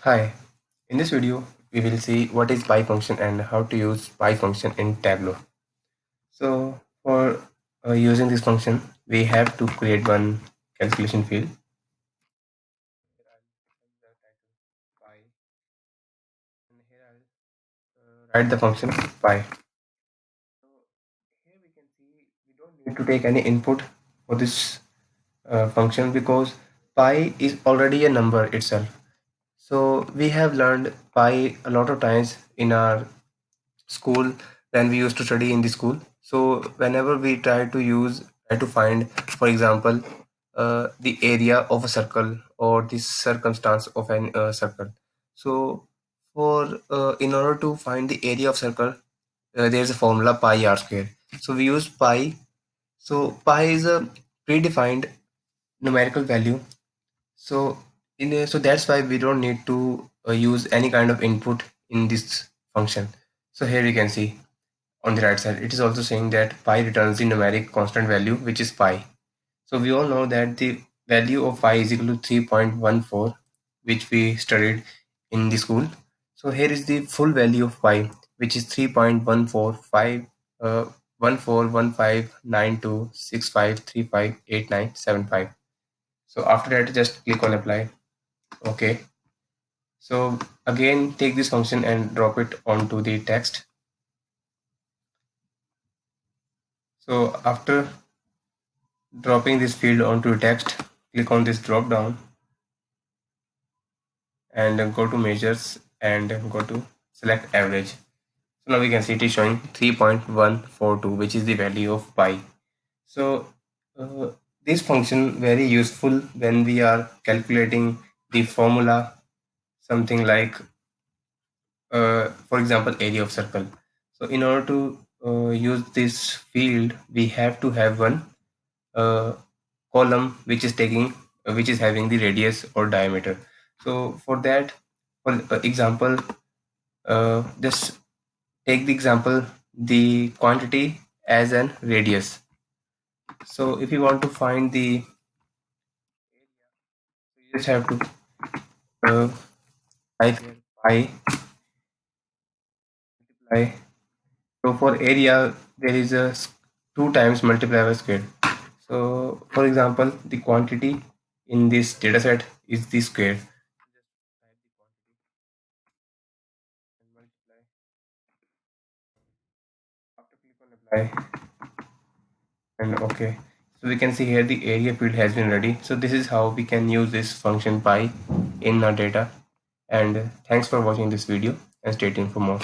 Hi, in this video we will see what is pi function and how to use pi function in Tableau. So for using this function we have to create one calculation field. Pi, and here I'll write the function pi. So here we can see we don't need to take any input for this function because pi is already a number itself. So we have learned pi a lot of times in our school when we used to study in the school. So whenever we try to find, for example, the area of a circle or the circumstance of an circle. So for in order to find the area of circle, there's a formula pi r square. So we use pi. So pi is a predefined numerical value. So so that's why we don't need to use any kind of input in this function. So here you can see on the right side, it is also saying that pi returns the numeric constant value, which is pi. So we all know that the value of pi is equal to 3.14, which we studied in the school. So here is the full value of pi, which is 3.145 14159265358975. So after that, just click on apply. Okay. So again, take this function and drop it onto the text. So after dropping this field onto text, click on this drop down and go to measures and go to select average. So now we can see it is showing 3.142, which is the value of pi. So this function very useful when we are calculating the formula, something like for example, area of circle. So in order to use this field, we have to have one uh, column which is taking which is having the radius or diameter. So for that, for example, just take the example the quantity as an radius. So if you want to find the, you just have to uh, type here pi multiply. So for area there is a 2 times multiply by square. So for example, the quantity in this data set is the square. And multiply. After click on apply and okay. So we can see here the area field has been ready. So this is how we can use this function pi in our data. And thanks for watching this video and stay tuned for more.